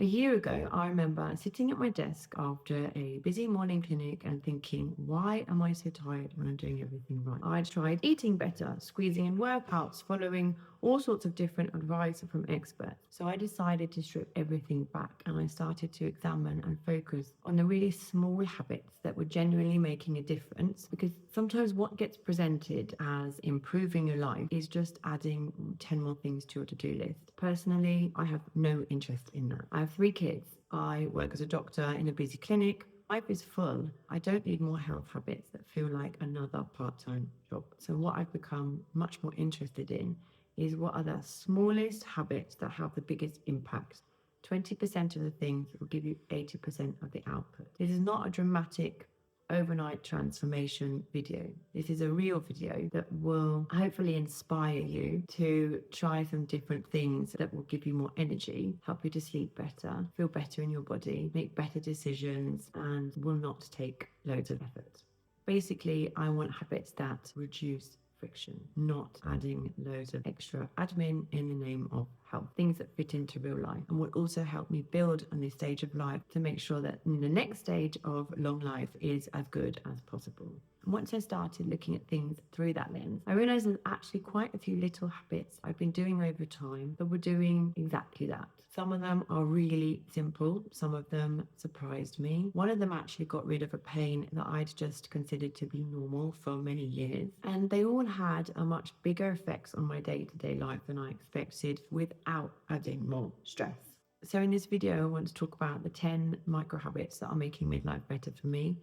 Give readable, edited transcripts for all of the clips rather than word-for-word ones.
A year ago, I remember sitting at my desk after a busy morning clinic and thinking, why am I so tired when I'm doing everything right? I'd tried eating better, squeezing in workouts, following all sorts of different advice from experts. So I decided to strip everything back and I started to examine and focus on the really small habits that were genuinely making a difference, because sometimes what gets presented as improving your life is just adding 10 more things to your to-do list. Personally, I have no interest in that. I have 3 kids. I work as a doctor in a busy clinic. Life is full. I don't need more health habits that feel like another part-time job. So what I've become much more interested in is what are the smallest habits that have the biggest impact. 20% of the things will give you 80% of the output. This is not a dramatic overnight transformation video. This is a real video that will hopefully inspire you to try some different things that will give you more energy, help you to sleep better, feel better in your body, make better decisions, and will not take loads of effort. Basically, I want habits that reduce friction, not adding loads of extra admin in the name of health, things that fit into real life and will also help me build on this stage of life to make sure that the next stage of long life is as good as possible. And once I started looking at things through that lens, I realized there's actually quite a few little habits I've been doing over time that were doing exactly that. Some of them are really simple. Some of them surprised me. One of them actually got rid of a pain that I'd just considered to be normal for many years. And they all had a much bigger effects on my day-to-day life than I expected without adding more stress. So in this video, I want to talk about the 10 micro habits that are making midlife better for me.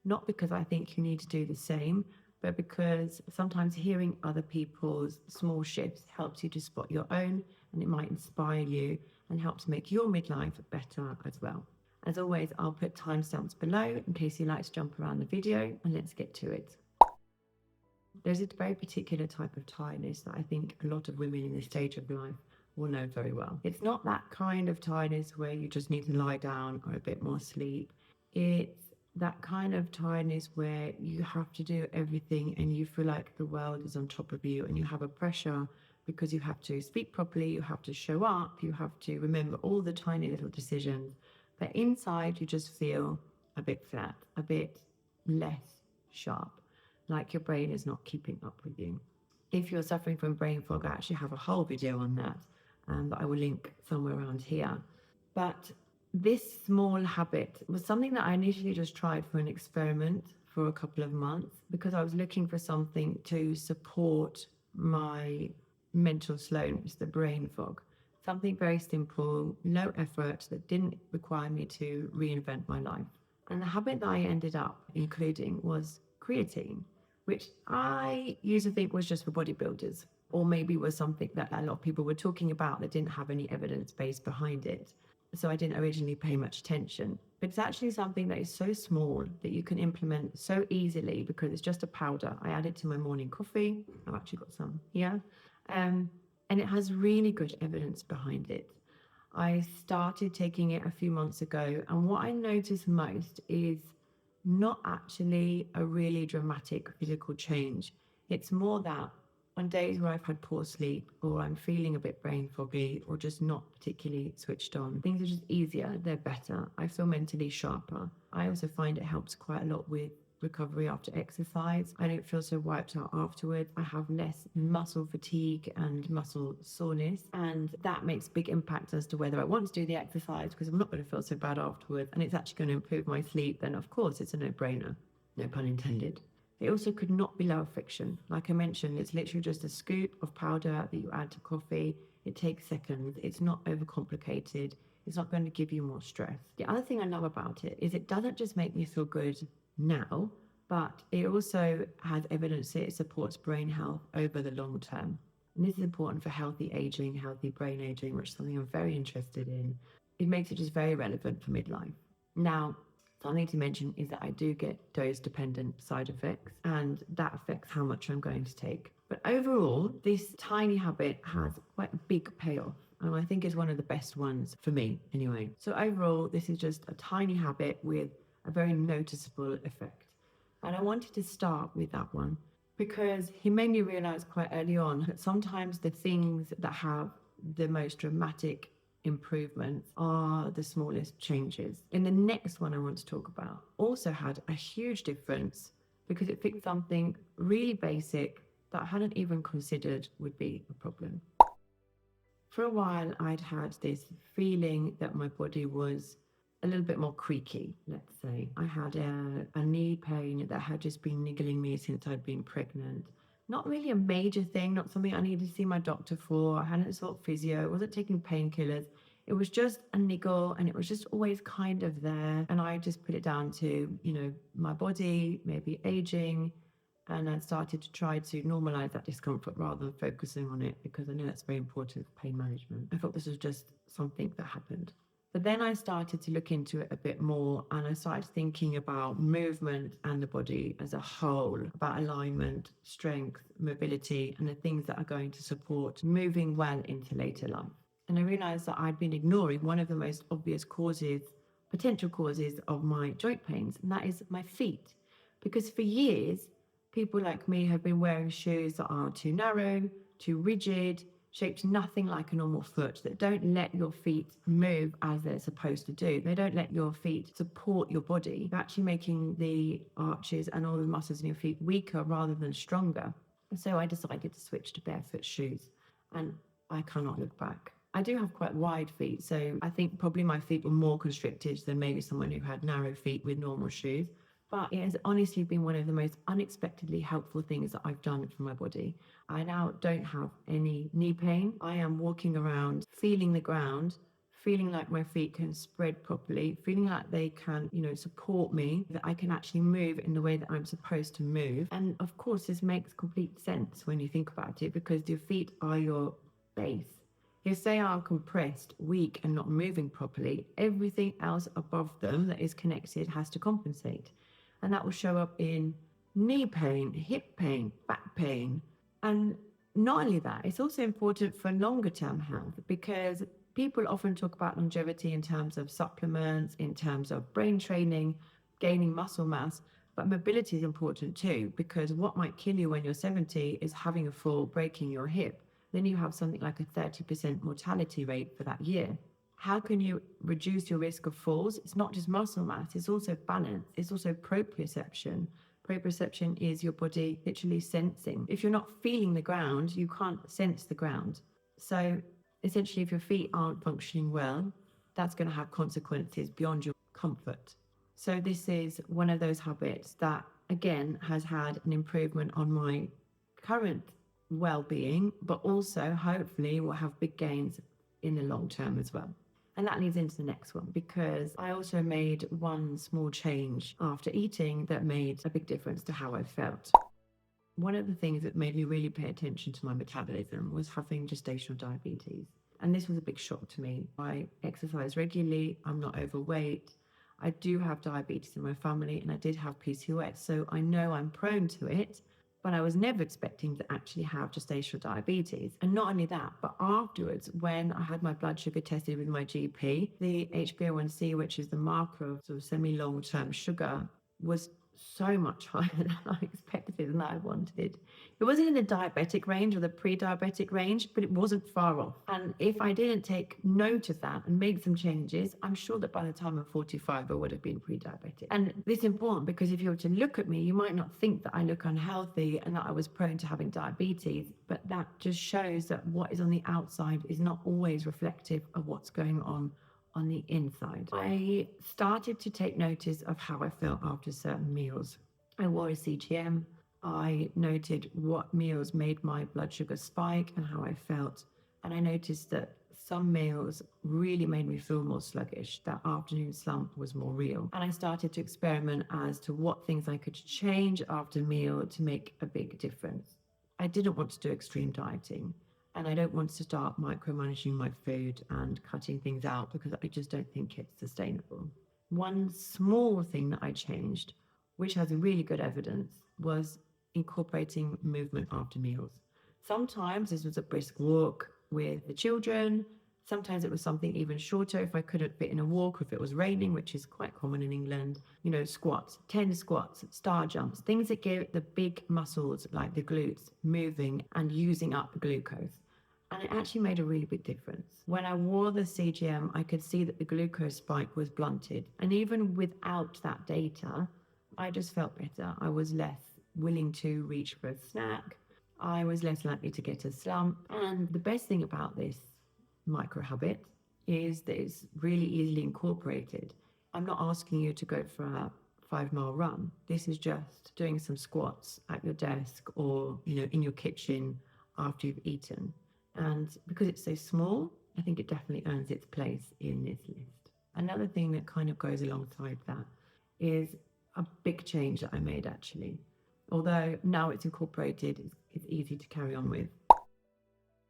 Not because I think you need to do the same, but because sometimes hearing other people's small shifts helps you to spot your own, and it might inspire you and help to make your midlife better as well. As always, I'll put timestamps below in case you like to jump around the video, and let's get to it. There's a very particular type of tiredness that I think a lot of women in this stage of life will know very well. It's not that kind of tiredness where you just need to lie down or a bit more sleep. It's that kind of tiredness where you have to do everything and you feel like the world is on top of you and you have a pressure because you have to speak properly, you have to show up, you have to remember all the tiny little decisions. But inside, you just feel a bit flat, a bit less sharp, like your brain is not keeping up with you. If you're suffering from brain fog, I actually have a whole video on that that I will link somewhere around here. But this small habit was something that I initially just tried for an experiment for a couple of months because I was looking for something to support my mental slowness, the brain fog. Something very simple, low effort that didn't require me to reinvent my life. And the habit that I ended up including was creatine, which I used to think was just for bodybuilders, or maybe was something that a lot of people were talking about that didn't have any evidence base behind it. So I didn't originally pay much attention. But it's actually something that is so small that you can implement so easily because it's just a powder. I add it to my morning coffee. I've actually got some here. And it has really good evidence behind it. I started taking it a few months ago, and what I noticed most is not actually a really dramatic physical change. It's more that on days where I've had poor sleep or I'm feeling a bit brain foggy or just not particularly switched on, things are just easier, they're better. I feel mentally sharper. I also find it helps quite a lot with recovery after exercise. I don't feel so wiped out afterwards. I have less muscle fatigue and muscle soreness, and that makes a big impact as to whether I want to do the exercise because I'm not going to feel so bad afterwards, and it's actually going to improve my sleep. Then of course it's a no-brainer, no pun intended. It also could not be lower friction. Like I mentioned, it's literally just a scoop of powder that you add to coffee. It takes seconds. It's not overcomplicated. It's not going to give you more stress. The other thing I love about it is it doesn't just make me feel good now, but it also has evidence that it supports brain health over the long term. And this is important for healthy aging, healthy brain aging, which is something I'm very interested in. It makes it just very relevant for midlife. Now, something to mention is that I do get dose-dependent side effects, and that affects how much I'm going to take. But overall, this tiny habit has quite a big payoff, and I think is one of the best ones for me anyway. So overall, this is just a tiny habit with a very noticeable effect. And I wanted to start with that one because he made me realize quite early on that sometimes the things that have the most dramatic improvements are the smallest changes. And the next one I want to talk about also had a huge difference because it fixed something really basic that I hadn't even considered would be a problem. For a while, I'd had this feeling that my body was a little bit more creaky, let's say. I had a knee pain that had just been niggling me since I'd been pregnant. Not really a major thing, not something I needed to see my doctor for. I hadn't sought physio, I wasn't taking painkillers. It was just a niggle and it was just always kind of there. And I just put it down to, my body, maybe aging, and I started to try to normalize that discomfort rather than focusing on it because I know that's very important for pain management. I thought this was just something that happened. But then I started to look into it a bit more and I started thinking about movement and the body as a whole, about alignment, strength, mobility, and the things that are going to support moving well into later life. And I realized that I'd been ignoring one of the most obvious potential causes of my joint pains, and that is my feet. Because for years, people like me have been wearing shoes that are too narrow, too rigid, shaped nothing like a normal foot, that don't let your feet move as they're supposed to do. They don't let your feet support your body. They're actually making the arches and all the muscles in your feet weaker rather than stronger. So I decided to switch to barefoot shoes, and I cannot look back. I do have quite wide feet, so I think probably my feet were more constricted than maybe someone who had narrow feet with normal shoes. But it has honestly been one of the most unexpectedly helpful things that I've done for my body. I now don't have any knee pain. I am walking around feeling the ground, feeling like my feet can spread properly, feeling like they can, support me, that I can actually move in the way that I'm supposed to move. And of course, this makes complete sense when you think about it because your feet are your base. If they are compressed, weak, and not moving properly, everything else above them that is connected has to compensate. And that will show up in knee pain, hip pain, back pain. And not only that, it's also important for longer term health because people often talk about longevity in terms of supplements, in terms of brain training, gaining muscle mass. But mobility is important too, because what might kill you when you're 70 is having a fall, breaking your hip. Then you have something like a 30% mortality rate for that year. How can you reduce your risk of falls? It's not just muscle mass, it's also balance, it's also proprioception. Proprioception is your body literally sensing. If you're not feeling the ground, you can't sense the ground. So essentially, if your feet aren't functioning well, that's going to have consequences beyond your comfort. So this is one of those habits that, again, has had an improvement on my current well-being, but also hopefully will have big gains in the long term as well. And that leads into the next one because I also made one small change after eating that made a big difference to how I felt. One of the things that made me really pay attention to my metabolism was having gestational diabetes. And this was a big shock to me. I exercise regularly, I'm not overweight. I do have diabetes in my family and I did have PCOS, so I know I'm prone to it. But I was never expecting to actually have gestational diabetes. And not only that, but afterwards, when I had my blood sugar tested with my GP, the HbA1c, which is the marker of sort of semi-long-term sugar, was so much higher than I expected and that I wanted. It wasn't in the diabetic range or the pre-diabetic range, but it wasn't far off. And if I didn't take note of that and make some changes, I'm sure that by the time I'm 45, I would have been pre-diabetic. And this is important because if you were to look at me, you might not think that I look unhealthy and that I was prone to having diabetes, but that just shows that what is on the outside is not always reflective of what's going on the inside. I started to take notice of how I felt after certain meals. I wore a CGM. I noted what meals made my blood sugar spike and how I felt. And I noticed that some meals really made me feel more sluggish. That afternoon slump was more real. And I started to experiment as to what things I could change after meal to make a big difference. I didn't want to do extreme dieting. And I don't want to start micromanaging my food and cutting things out because I just don't think it's sustainable. One small thing that I changed, which has really good evidence, was incorporating movement after meals. Sometimes this was a brisk walk with the children. Sometimes it was something even shorter if I couldn't fit in a walk, or if it was raining, which is quite common in England. Squats, 10 squats, star jumps, things that get the big muscles like the glutes moving and using up glucose. And it actually made a really big difference. When I wore the CGM, I could see that the glucose spike was blunted. And even without that data, I just felt better. I was less willing to reach for a snack. I was less likely to get a slump. And the best thing about this micro habit is that it's really easily incorporated. I'm not asking you to go for a 5 mile run. This is just doing some squats at your desk or, in your kitchen after you've eaten. And because it's so small, I think it definitely earns its place in this list. Another thing that kind of goes alongside that is a big change that I made actually. Although now it's incorporated, it's easy to carry on with.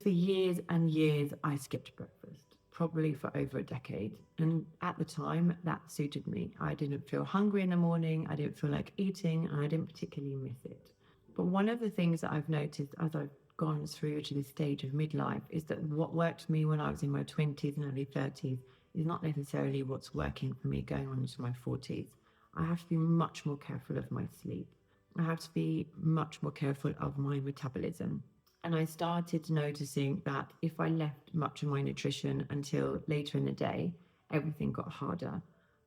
For years and years, I skipped breakfast, probably for over a decade. And at the time, that suited me. I didn't feel hungry in the morning, I didn't feel like eating, and I didn't particularly miss it. But one of the things that I've noticed as I've gone through to this stage of midlife is that what worked for me when I was in my 20s and early 30s is not necessarily what's working for me going on into my 40s. I have to be much more careful of my sleep. I have to be much more careful of my metabolism. And I started noticing that if I left much of my nutrition until later in the day, everything got harder.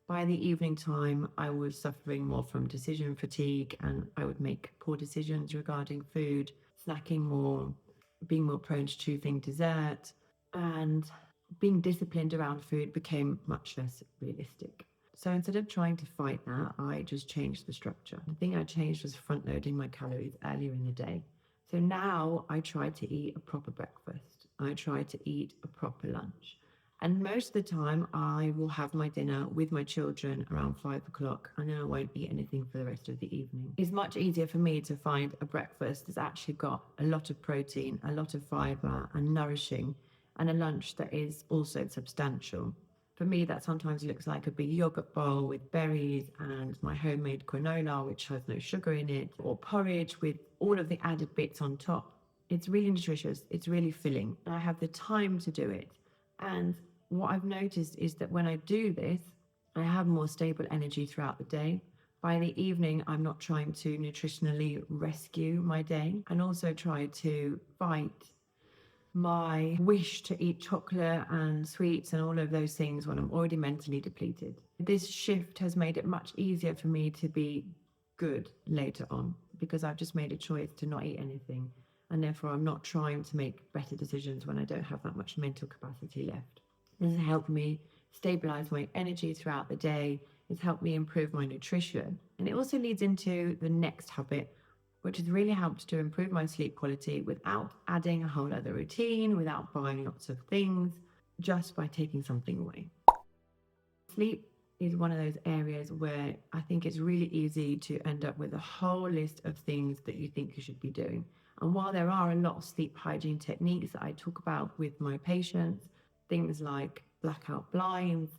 By the evening time, I was suffering more from decision fatigue and I would make poor decisions regarding food, snacking more, being more prone to choosing dessert, and being disciplined around food became much less realistic. So instead of trying to fight that, I just changed the structure. The thing I changed was front loading my calories earlier in the day. So now I try to eat a proper breakfast. I try to eat a proper lunch. And most of the time, I will have my dinner with my children around 5 o'clock, and then I won't eat anything for the rest of the evening. It's much easier for me to find a breakfast that's actually got a lot of protein, a lot of fiber, and nourishing, and a lunch that is also substantial. For me, that sometimes looks like a big yogurt bowl with berries and my homemade granola, which has no sugar in it, or porridge with all of the added bits on top. It's really nutritious, it's really filling, and I have the time to do it. And what I've noticed is that when I do this, I have more stable energy throughout the day. By the evening, I'm not trying to nutritionally rescue my day and also try to fight my wish to eat chocolate and sweets and all of those things when I'm already mentally depleted. This shift has made it much easier for me to be good later on because I've just made a choice to not eat anything. And therefore, I'm not trying to make better decisions when I don't have that much mental capacity left. This has helped me stabilize my energy throughout the day. It's helped me improve my nutrition. And it also leads into the next habit, which has really helped to improve my sleep quality without adding a whole other routine, without buying lots of things, just by taking something away. Sleep is one of those areas where I think it's really easy to end up with a whole list of things that you think you should be doing. And while there are a lot of sleep hygiene techniques that I talk about with my patients, things like blackout blinds,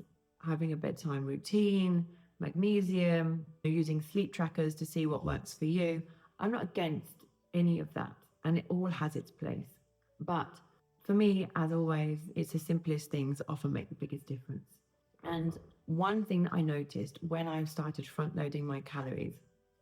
having a bedtime routine, magnesium, using sleep trackers to see what works for you, I'm not against any of that, and it all has its place. But for me, as always, it's the simplest things that often make the biggest difference. And one thing that I noticed when I started front loading my calories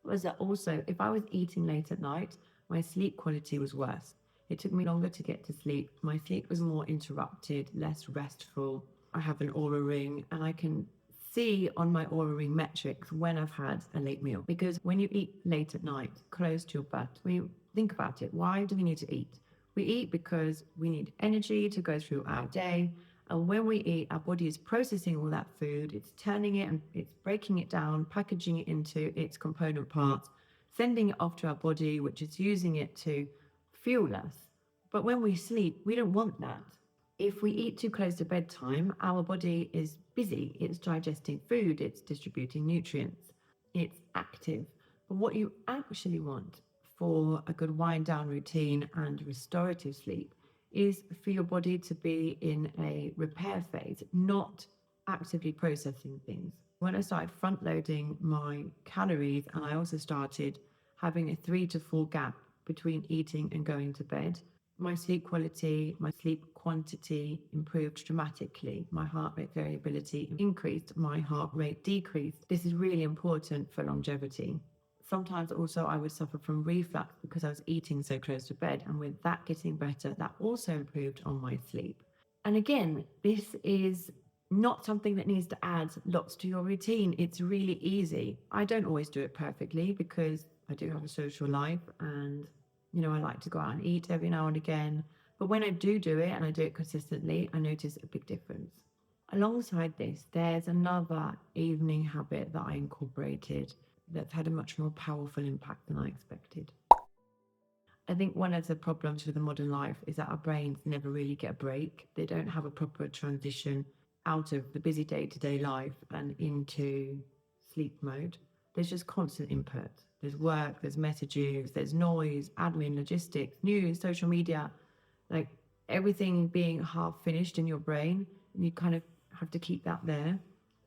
was that also, if I was eating late at night, my sleep quality was worse. It took me longer to get to sleep. My sleep was more interrupted, less restful. I have an aura ring, and I can see on my aura ring metrics when I've had a late meal. Because when you eat late at night, close to your bed, when you think about it, why do we need to eat? We eat because we need energy to go through our day. And when we eat, our body is processing all that food, it's turning it and it's breaking it down, packaging it into its component parts, sending it off to our body, which is using it to fuel us. But when we sleep, we don't want that. If we eat too close to bedtime, our body is busy. It's digesting food, it's distributing nutrients, it's active. But what you actually want for a good wind down routine and restorative sleep is for your body to be in a repair phase, not actively processing things. When I started front loading my calories, and I also started having a 3 to 4 gap between eating and going to bed, my sleep quality, my sleep quantity improved dramatically. My heart rate variability increased, my heart rate decreased. This is really important for longevity. Sometimes also I would suffer from reflux because I was eating so close to bed. And with that getting better, that also improved on my sleep. And again, this is not something that needs to add lots to your routine. It's really easy. I don't always do it perfectly because I do have a social life and, I like to go out and eat every now and again. But when I do it and I do it consistently, I notice a big difference. Alongside this, there's another evening habit that I incorporated that's had a much more powerful impact than I expected. I think one of the problems with the modern life is that our brains never really get a break. They don't have a proper transition out of the busy day to day life and into sleep mode. There's just constant input. There's work, there's messages, there's noise, admin, logistics, news, social media, like everything being half finished in your brain. And you kind of have to keep that there.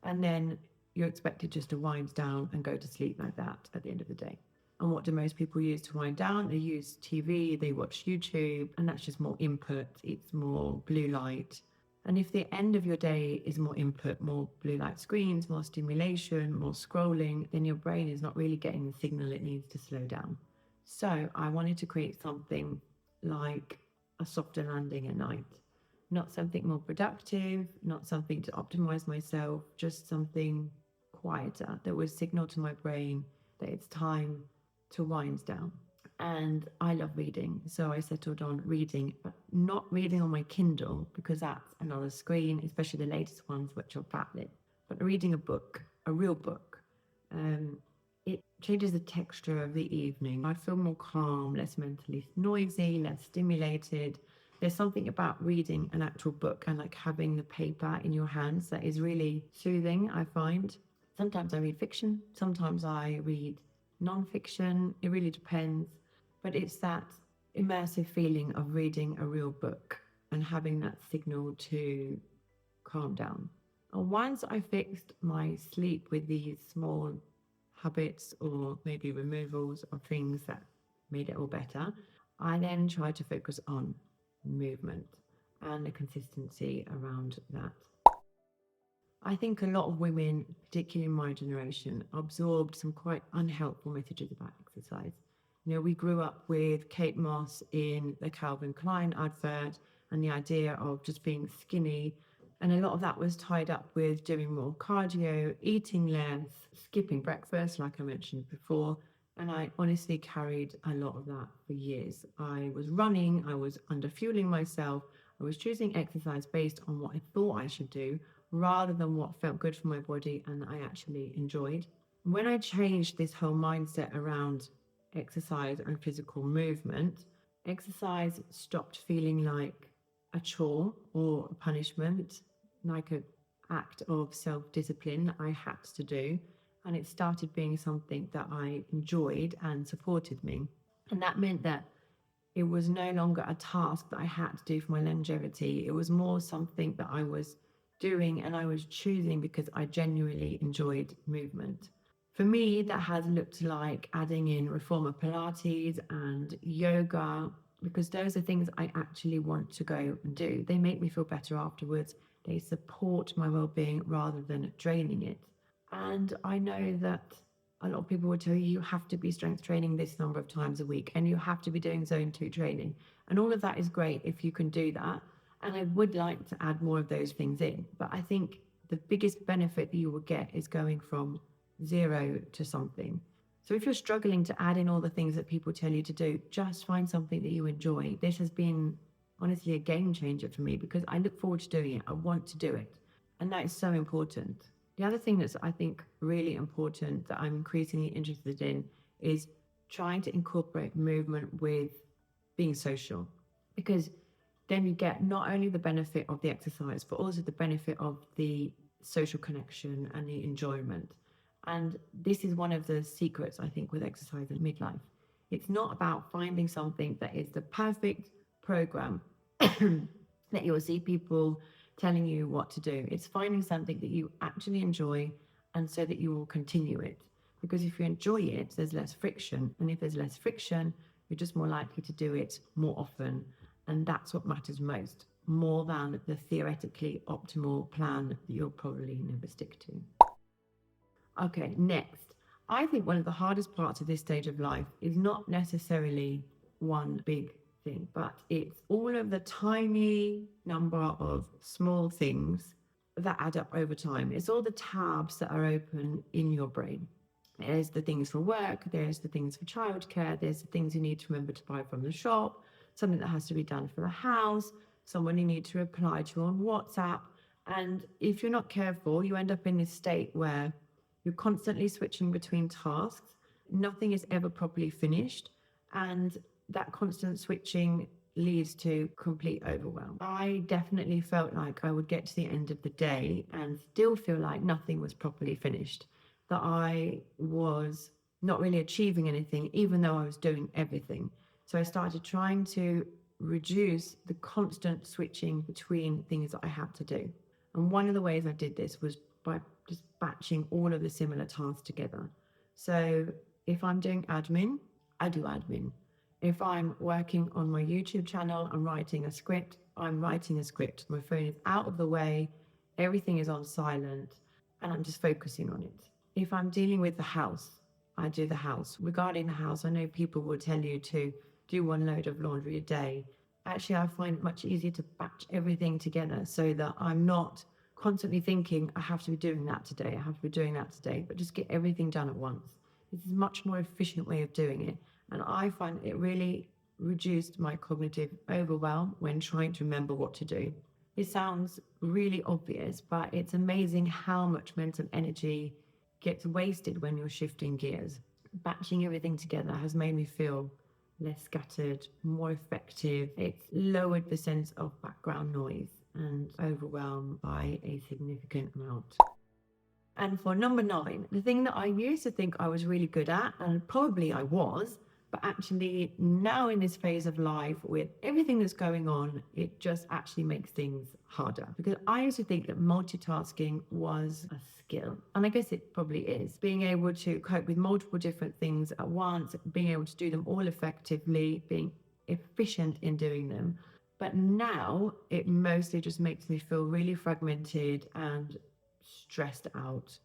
And then you're expected just to wind down and go to sleep like that at the end of the day. And what do most people use to wind down? They use TV, they watch YouTube, and that's just more input. It's more blue light. And if the end of your day is more input, more blue light screens, more stimulation, more scrolling, then your brain is not really getting the signal it needs to slow down. So I wanted to create something like a softer landing at night. Not something more productive, not something to optimize myself, just something quieter that would signal to my brain that it's time to wind down. And I love reading, so I settled on reading, but not reading on my Kindle because that's another screen, especially the latest ones which are backlit. But reading a book, a real book, it changes the texture of the evening. I feel more calm, less mentally noisy, less stimulated. There's something about reading an actual book and like having the paper in your hands that is really soothing, I find. Sometimes I read fiction, sometimes I read non-fiction. It really depends. But it's that immersive feeling of reading a real book and having that signal to calm down. And once I fixed my sleep with these small habits or maybe removals of things that made it all better, I then tried to focus on movement and the consistency around that. I think a lot of women, particularly in my generation, absorbed some quite unhelpful messages about exercise. We grew up with Kate Moss in the Calvin Klein advert and the idea of just being skinny. And a lot of that was tied up with doing more cardio, eating less, skipping breakfast, like I mentioned before. And I honestly carried a lot of that for years. I was running, I was underfueling myself, I was choosing exercise based on what I thought I should do rather than what felt good for my body and I actually enjoyed. When I changed this whole mindset around exercise and physical movement, exercise stopped feeling like a chore or a punishment, like an act of self discipline I had to do. And it started being something that I enjoyed and supported me. And that meant that it was no longer a task that I had to do for my longevity. It was more something that I was doing and I was choosing because I genuinely enjoyed movement. For me, that has looked like adding in reformer Pilates and yoga because those are things I actually want to go and do. They make me feel better afterwards. They support my well-being rather than draining it. And I know that a lot of people will tell you you have to be strength training this number of times a week and you have to be doing zone 2 training. And all of that is great if you can do that. And I would like to add more of those things in. But I think the biggest benefit that you will get is going from zero to something. So if you're struggling to add in all the things that people tell you to do, just find something that you enjoy. This has been honestly a game changer for me because I look forward to doing it. I want to do it. And that is so important. The other thing that's I think really important that I'm increasingly interested in is trying to incorporate movement with being social because then you get not only the benefit of the exercise, but also the benefit of the social connection and the enjoyment. And this is one of the secrets, I think, with exercise in midlife. It's not about finding something that is the perfect program that you'll see people telling you what to do. It's finding something that you actually enjoy and so that you will continue it. Because if you enjoy it, there's less friction. And if there's less friction, you're just more likely to do it more often. And that's what matters most, more than the theoretically optimal plan that you'll probably never stick to. Okay, next. I think one of the hardest parts of this stage of life is not necessarily one big thing, but it's all of the tiny number of small things that add up over time. It's all the tabs that are open in your brain. There's the things for work, there's the things for childcare, there's the things you need to remember to buy from the shop, something that has to be done for the house, someone you need to reply to on WhatsApp. And if you're not careful, you end up in this state where you're constantly switching between tasks, nothing is ever properly finished, and that constant switching leads to complete overwhelm. I definitely felt like I would get to the end of the day and still feel like nothing was properly finished, that I was not really achieving anything, even though I was doing everything. So I started trying to reduce the constant switching between things that I had to do. And one of the ways I did this was by just batching all of the similar tasks together. So if I'm doing admin, I do admin. If I'm working on my YouTube channel and writing a script, I'm writing a script. My phone is out of the way, everything is on silent, and I'm just focusing on it. If I'm dealing with the house, I do the house. Regarding the house, I know people will tell you to do one load of laundry a day. Actually, I find it much easier to batch everything together so that I'm not constantly thinking, I have to be doing that today, I have to be doing that today, but just get everything done at once. This is a much more efficient way of doing it. And I find it really reduced my cognitive overwhelm when trying to remember what to do. It sounds really obvious, but it's amazing how much mental energy gets wasted when you're shifting gears. Batching everything together has made me feel less scattered, more effective. It's lowered the sense of background noise and overwhelm by a significant amount. And for number 9, the thing that I used to think I was really good at, and probably I was, but actually now in this phase of life with everything that's going on, it just actually makes things harder. Because I used to think that multitasking was a skill. And I guess it probably is. Being able to cope with multiple different things at once, being able to do them all effectively, being efficient in doing them. But now it mostly just makes me feel really fragmented and stressed out,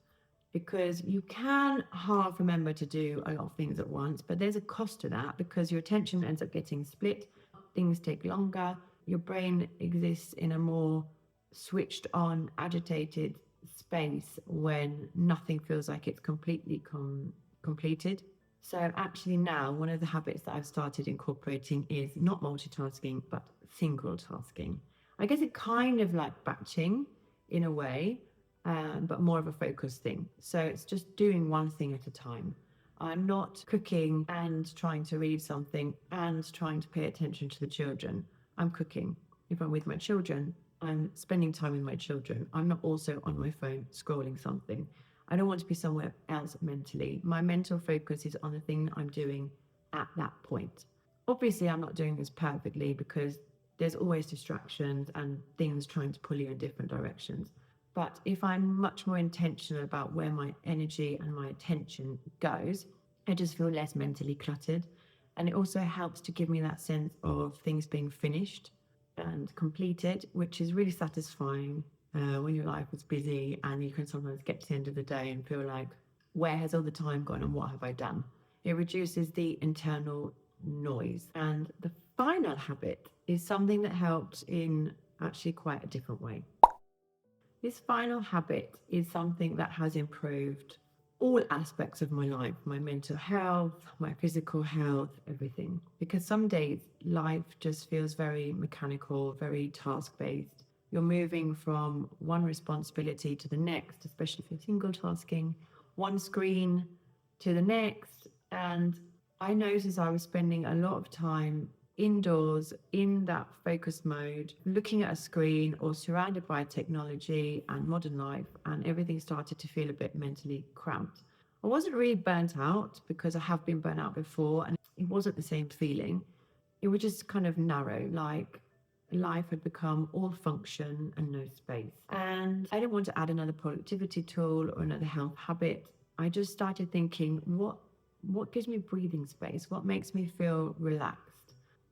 because you can half remember to do a lot of things at once, but there's a cost to that because your attention ends up getting split, things take longer, your brain exists in a more switched on, agitated space when nothing feels like it's completely completed. So actually now one of the habits that I've started incorporating is not multitasking, but single tasking. I guess it kind of like batching in a way, but more of a focus thing. So it's just doing one thing at a time. I'm not cooking and trying to read something and trying to pay attention to the children. I'm cooking. If I'm with my children, I'm spending time with my children. I'm not also on my phone scrolling something. I don't want to be somewhere else mentally. My mental focus is on the thing that I'm doing at that point. Obviously, I'm not doing this perfectly because there's always distractions and things trying to pull you in different directions. But if I'm much more intentional about where my energy and my attention goes, I just feel less mentally cluttered. And it also helps to give me that sense of things being finished and completed, which is really satisfying when your life is busy and you can sometimes get to the end of the day and feel like, where has all the time gone and what have I done? It reduces the internal noise. And the final habit is something that helps in actually quite a different way. This final habit is something that has improved all aspects of my life, my mental health, my physical health, everything. Because some days life just feels very mechanical, very task based. You're moving from one responsibility to the next, especially if you're single tasking, one screen to the next. And I noticed I was spending a lot of time indoors in that focus mode, looking at a screen or surrounded by technology and modern life, and everything started to feel a bit mentally cramped. I wasn't really burnt out because I have been burnt out before and it wasn't the same feeling. It was just kind of narrow, like life had become all function and no space. And I didn't want to add another productivity tool or another health habit. I just started thinking, what gives me breathing space? What makes me feel relaxed?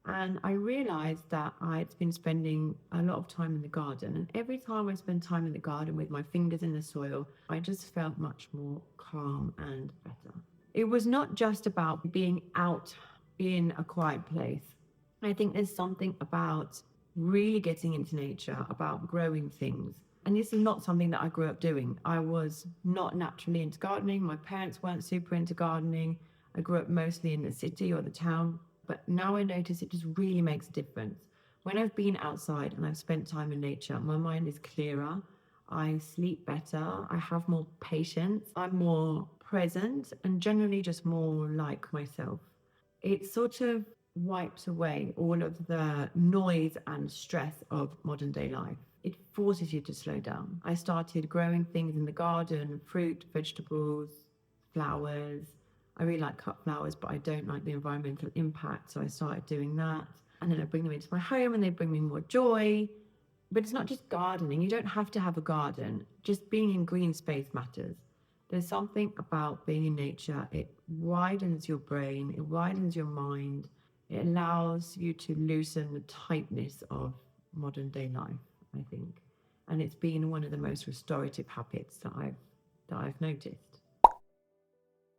And I realized that I'd been spending a lot of time in the garden. And every time I spend time in the garden with my fingers in the soil, I just felt much more calm and better. It was not just about being out in a quiet place. I think there's something about really getting into nature, about growing things. And this is not something that I grew up doing. I was not naturally into gardening. My parents weren't super into gardening. I grew up mostly in the city or the town. But now I notice it just really makes a difference. When I've been outside and I've spent time in nature, my mind is clearer. I sleep better. I have more patience. I'm more present and generally just more like myself. It sort of wipes away all of the noise and stress of modern day life. It forces you to slow down. I started growing things in the garden, fruit, vegetables, flowers. I really like cut flowers, but I don't like the environmental impact. So I started doing that. And then I bring them into my home and they bring me more joy. But it's not just gardening. You don't have to have a garden. Just being in green space matters. There's something about being in nature. It widens your brain, it widens your mind, it allows you to loosen the tightness of modern day life, I think. And it's been one of the most restorative habits that I've noticed.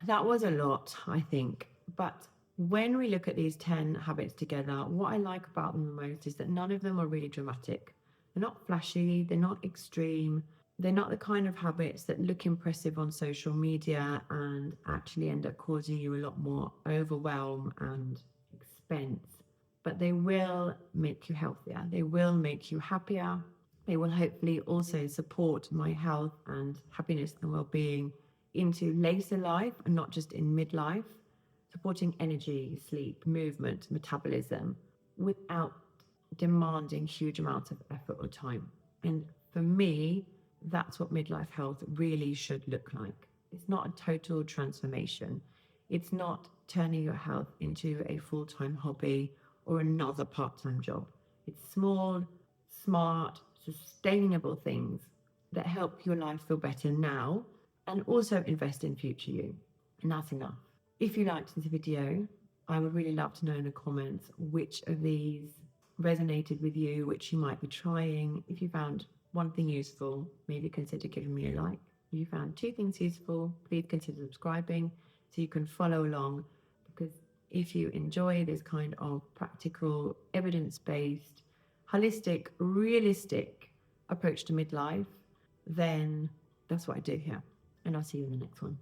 That was a lot, I think. But when we look at these 10 habits together, what I like about them the most is that none of them are really dramatic. They're not flashy, they're not extreme, they're not the kind of habits that look impressive on social media and actually end up causing you a lot more overwhelm and expense. But they will make you healthier, they will make you happier, they will hopefully also support my health and happiness and well-being into later life and not just in midlife, supporting energy, sleep, movement, metabolism without demanding huge amounts of effort or time. And for me, that's what midlife health really should look like. It's not a total transformation. It's not turning your health into a full time hobby or another part time job. It's small, smart, sustainable things that help your life feel better now and also invest in future you. And that's enough. If you liked this video, I would really love to know in the comments which of these resonated with you, which you might be trying. If you found one thing useful, maybe consider giving me a like. If you found two things useful, please consider subscribing so you can follow along. Because if you enjoy this kind of practical, evidence-based, holistic, realistic approach to midlife, then that's what I do here. And I'll see you in the next one.